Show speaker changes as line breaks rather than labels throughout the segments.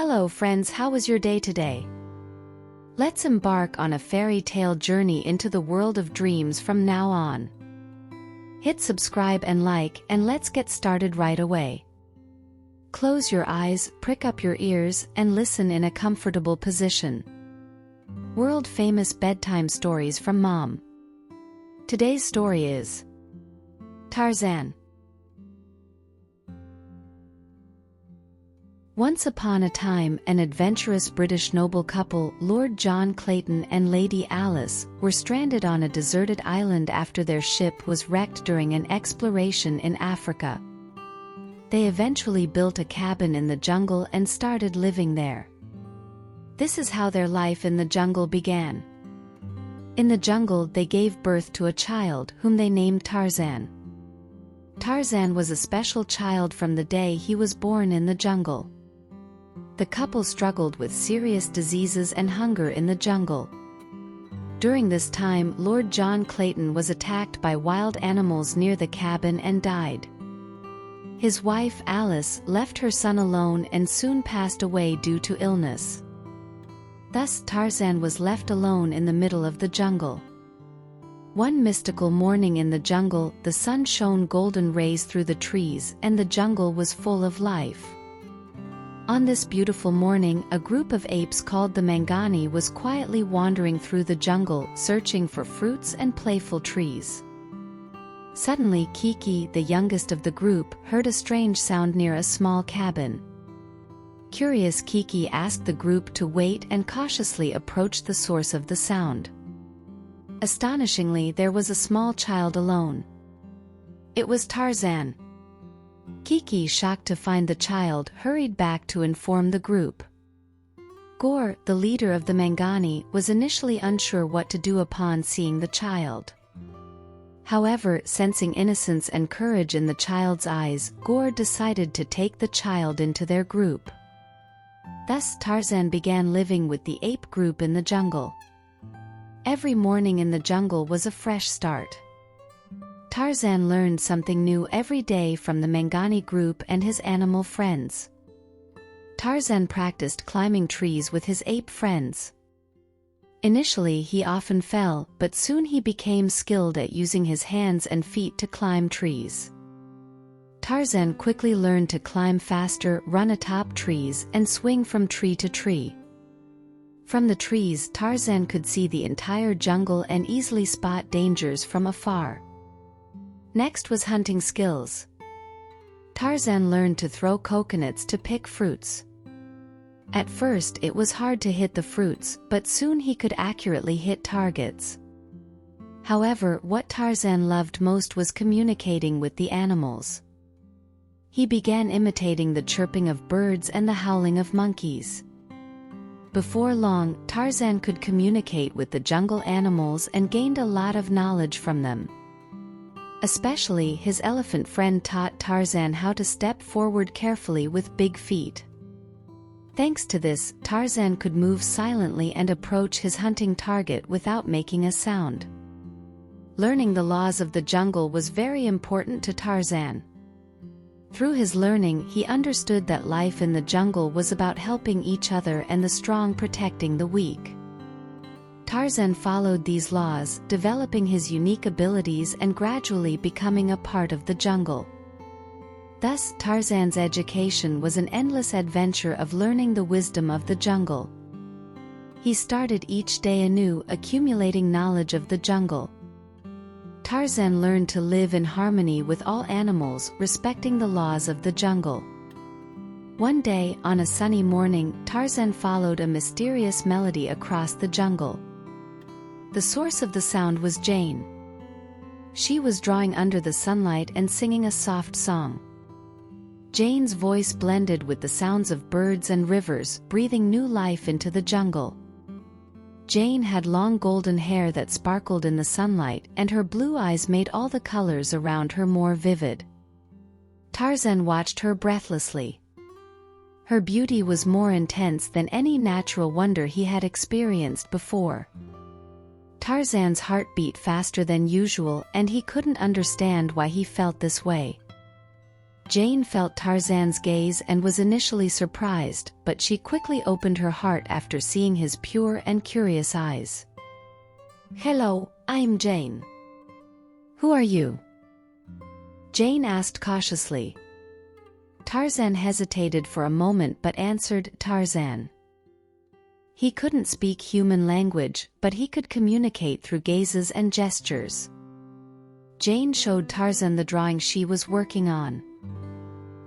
Hello friends, how was your day today? Let's embark on a fairy tale journey into the world of dreams from now on. Hit subscribe and like, and let's get started right away. Close your eyes, prick up your ears, and listen in a comfortable position. World-famous bedtime stories from Mom. Today's story is Tarzan. Once upon a time, an adventurous British noble couple, Lord John Clayton and Lady Alice, were stranded on a deserted island after their ship was wrecked during an exploration in Africa. They eventually built a cabin in the jungle and started living there. This is how their life in the jungle began. In the jungle, they gave birth to a child whom they named Tarzan. Tarzan was a special child from the day he was born in the jungle. The couple struggled with serious diseases and hunger in the jungle. During this time, Lord John Clayton was attacked by wild animals near the cabin and died. His wife Alice left her son alone and soon passed away due to illness. Thus Tarzan was left alone in the middle of the jungle. One mystical morning in the jungle, the sun shone golden rays through the trees and the jungle was full of life. On this beautiful morning, a group of apes called the Mangani was quietly wandering through the jungle, searching for fruits and playful trees. Suddenly Kiki, the youngest of the group, heard a strange sound near a small cabin. Curious, Kiki asked the group to wait and cautiously approached the source of the sound. Astonishingly, there was a small child alone. It was Tarzan. Kiki, shocked to find the child, hurried back to inform the group. Gore, the leader of the Mangani, was initially unsure what to do upon seeing the child. However, sensing innocence and courage in the child's eyes, Gore decided to take the child into their group. Thus Tarzan began living with the ape group in the jungle. Every morning in the jungle was a fresh start. Tarzan learned something new every day from the Mangani group and his animal friends. Tarzan practiced climbing trees with his ape friends. Initially he often fell, but soon he became skilled at using his hands and feet to climb trees. Tarzan quickly learned to climb faster, run atop trees, and swing from tree to tree. From the trees, Tarzan could see the entire jungle and easily spot dangers from afar. Next was hunting skills. Tarzan learned to throw coconuts to pick fruits. At first it was hard to hit the fruits, but soon he could accurately hit targets. However, what Tarzan loved most was communicating with the animals. He began imitating the chirping of birds and the howling of monkeys. Before long, Tarzan could communicate with the jungle animals and gained a lot of knowledge from them. Especially his elephant friend taught Tarzan how to step forward carefully with big feet. Thanks to this, Tarzan could move silently and approach his hunting target without making a sound. Learning the laws of the jungle was very important to Tarzan. Through his learning, he understood that life in the jungle was about helping each other and the strong protecting the weak. Tarzan followed these laws, developing his unique abilities and gradually becoming a part of the jungle. Thus, Tarzan's education was an endless adventure of learning the wisdom of the jungle. He started each day anew, accumulating knowledge of the jungle. Tarzan learned to live in harmony with all animals, respecting the laws of the jungle. One day, on a sunny morning, Tarzan followed a mysterious melody across the jungle. The source of the sound was Jane. She was drawing under the sunlight and singing a soft song. Jane's voice blended with the sounds of birds and rivers, breathing new life into the jungle. Jane had long golden hair that sparkled in the sunlight, and her blue eyes made all the colors around her more vivid. Tarzan watched her breathlessly. Her beauty was more intense than any natural wonder he had experienced before. Tarzan's heart beat faster than usual, and he couldn't understand why he felt this way. Jane felt Tarzan's gaze and was initially surprised, but she quickly opened her heart after seeing his pure and curious eyes. "Hello, I'm Jane." "Who are you?" Jane asked cautiously. Tarzan hesitated for a moment but answered, "Tarzan." He couldn't speak human language, but he could communicate through gazes and gestures. Jane showed Tarzan the drawing she was working on.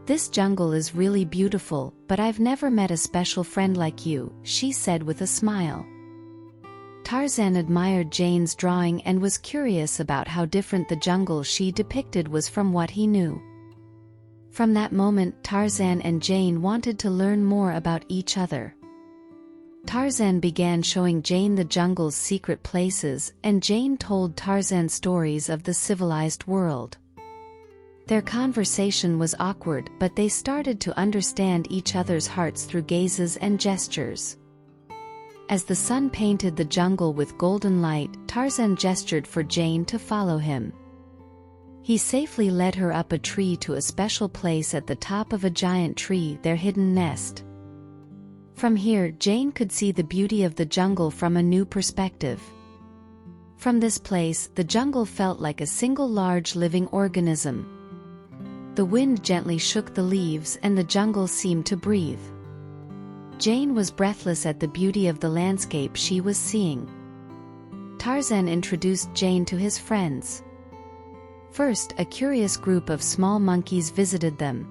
"This jungle is really beautiful, but I've never met a special friend like you," she said with a smile. Tarzan admired Jane's drawing and was curious about how different the jungle she depicted was from what he knew. From that moment, Tarzan and Jane wanted to learn more about each other. Tarzan began showing Jane the jungle's secret places, and Jane told Tarzan stories of the civilized world. Their conversation was awkward, but they started to understand each other's hearts through gazes and gestures. As the sun painted the jungle with golden light, Tarzan gestured for Jane to follow him. He safely led her up a tree to a special place at the top of a giant tree, their hidden nest. From here, Jane could see the beauty of the jungle from a new perspective. From this place, the jungle felt like a single large living organism. The wind gently shook the leaves and the jungle seemed to breathe. Jane was breathless at the beauty of the landscape she was seeing. Tarzan introduced Jane to his friends. First, a curious group of small monkeys visited them.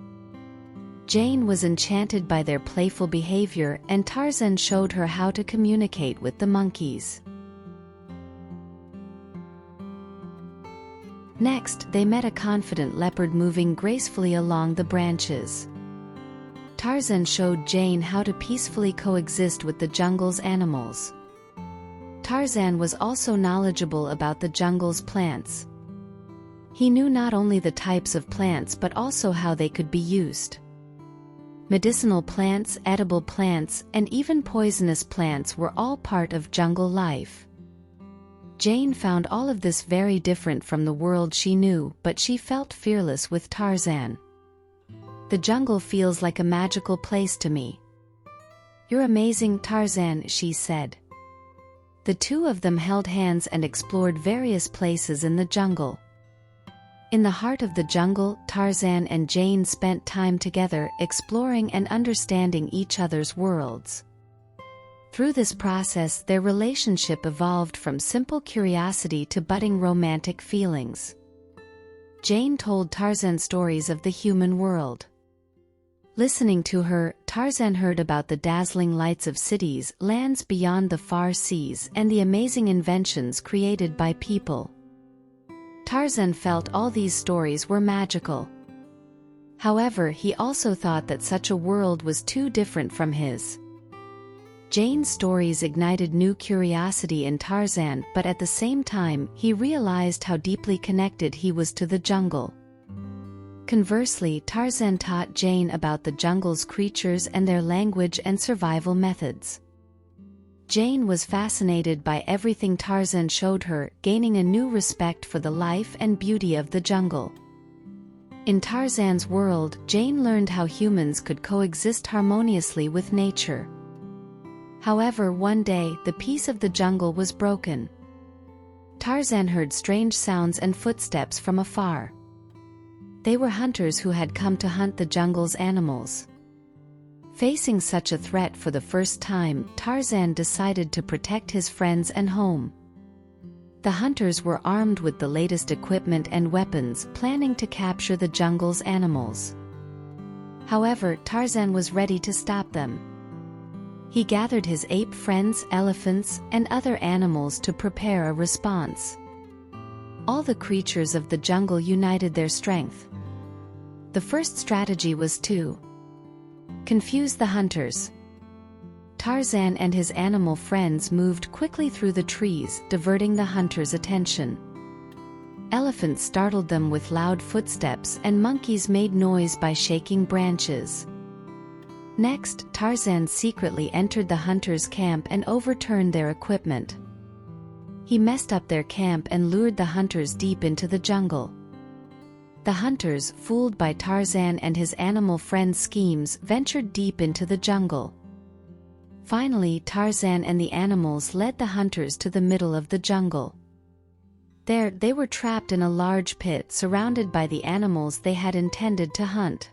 Jane was enchanted by their playful behavior, and Tarzan showed her how to communicate with the monkeys. Next, they met a confident leopard moving gracefully along the branches. Tarzan showed Jane how to peacefully coexist with the jungle's animals. Tarzan was also knowledgeable about the jungle's plants. He knew not only the types of plants but also how they could be used. Medicinal plants, edible plants, and even poisonous plants were all part of jungle life. Jane found all of this very different from the world she knew, but she felt fearless with Tarzan. "The jungle feels like a magical place to me." "You're amazing, Tarzan," she said. The two of them held hands and explored various places in the jungle. In the heart of the jungle, Tarzan and Jane spent time together, exploring and understanding each other's worlds. Through this process, their relationship evolved from simple curiosity to budding romantic feelings. Jane told Tarzan stories of the human world. Listening to her, Tarzan heard about the dazzling lights of cities, lands beyond the far seas, and the amazing inventions created by people. Tarzan felt all these stories were magical. However, he also thought that such a world was too different from his. Jane's stories ignited new curiosity in Tarzan, but at the same time, he realized how deeply connected he was to the jungle. Conversely, Tarzan taught Jane about the jungle's creatures and their language and survival methods. Jane was fascinated by everything Tarzan showed her, gaining a new respect for the life and beauty of the jungle. In Tarzan's world, Jane learned how humans could coexist harmoniously with nature. However, one day, the peace of the jungle was broken. Tarzan heard strange sounds and footsteps from afar. They were hunters who had come to hunt the jungle's animals. Facing such a threat for the first time, Tarzan decided to protect his friends and home. The hunters were armed with the latest equipment and weapons, planning to capture the jungle's animals. However, Tarzan was ready to stop them. He gathered his ape friends, elephants, and other animals to prepare a response. All the creatures of the jungle united their strength. The first strategy was to confuse the hunters. Tarzan and his animal friends moved quickly through the trees, diverting the hunters' attention. Elephants startled them with loud footsteps, and monkeys made noise by shaking branches. Next, Tarzan secretly entered the hunters' camp and overturned their equipment. He messed up their camp and lured the hunters deep into the jungle. The hunters, fooled by Tarzan and his animal friends' schemes, ventured deep into the jungle. Finally, Tarzan and the animals led the hunters to the middle of the jungle. There, they were trapped in a large pit surrounded by the animals they had intended to hunt.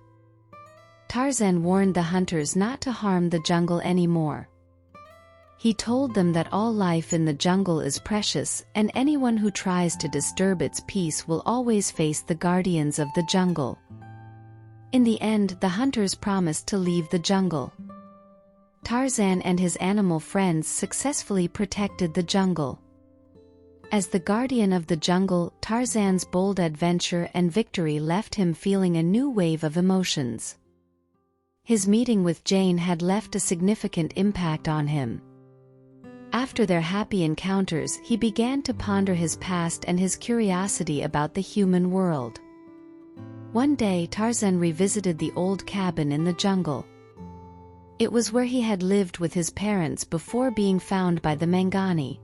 Tarzan warned the hunters not to harm the jungle anymore. He told them that all life in the jungle is precious, and anyone who tries to disturb its peace will always face the guardians of the jungle. In the end, the hunters promised to leave the jungle. Tarzan and his animal friends successfully protected the jungle. As the guardian of the jungle, Tarzan's bold adventure and victory left him feeling a new wave of emotions. His meeting with Jane had left a significant impact on him. After their happy encounters, he began to ponder his past and his curiosity about the human world. One day, Tarzan revisited the old cabin in the jungle. It was where he had lived with his parents before being found by the Mangani.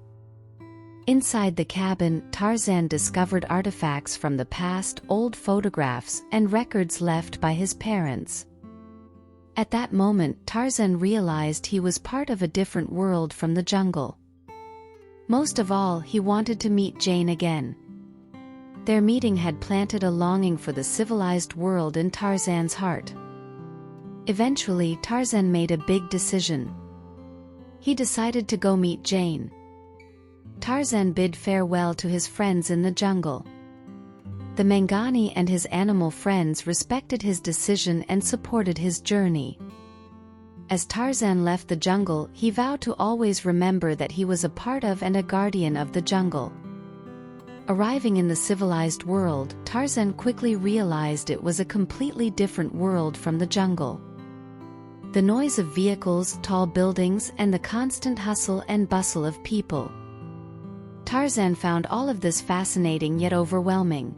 Inside the cabin, Tarzan discovered artifacts from the past, old photographs, and records left by his parents. At that moment, Tarzan realized he was part of a different world from the jungle. Most of all, he wanted to meet Jane again. Their meeting had planted a longing for the civilized world in Tarzan's heart. Eventually, Tarzan made a big decision. He decided to go meet Jane. Tarzan bid farewell to his friends in the jungle. The Mangani and his animal friends respected his decision and supported his journey. As Tarzan left the jungle, he vowed to always remember that he was a part of and a guardian of the jungle. Arriving in the civilized world, Tarzan quickly realized it was a completely different world from the jungle. The noise of vehicles, tall buildings, and the constant hustle and bustle of people. Tarzan found all of this fascinating yet overwhelming.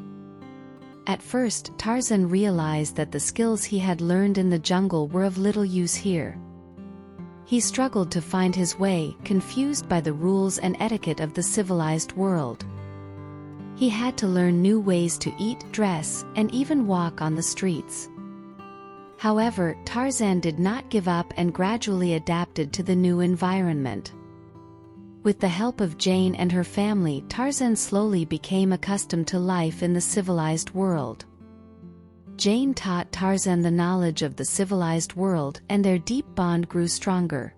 At first, Tarzan realized that the skills he had learned in the jungle were of little use here. He struggled to find his way, confused by the rules and etiquette of the civilized world. He had to learn new ways to eat, dress, and even walk on the streets. However, Tarzan did not give up and gradually adapted to the new environment. With the help of Jane and her family, Tarzan slowly became accustomed to life in the civilized world. Jane taught Tarzan the knowledge of the civilized world, and their deep bond grew stronger.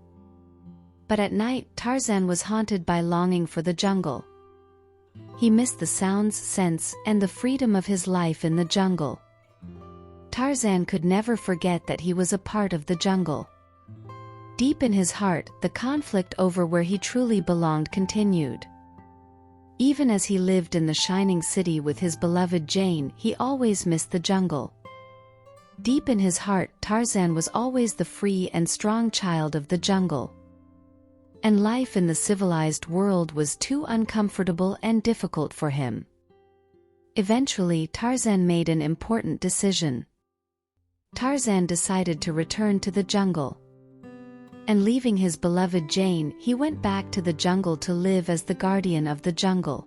But at night, Tarzan was haunted by longing for the jungle. He missed the sounds, scents, and the freedom of his life in the jungle. Tarzan could never forget that he was a part of the jungle. Deep in his heart, the conflict over where he truly belonged continued. Even as he lived in the shining city with his beloved Jane, he always missed the jungle. Deep in his heart, Tarzan was always the free and strong child of the jungle. And life in the civilized world was too uncomfortable and difficult for him. Eventually, Tarzan made an important decision. Tarzan decided to return to the jungle. And leaving his beloved Jane, he went back to the jungle to live as the guardian of the jungle.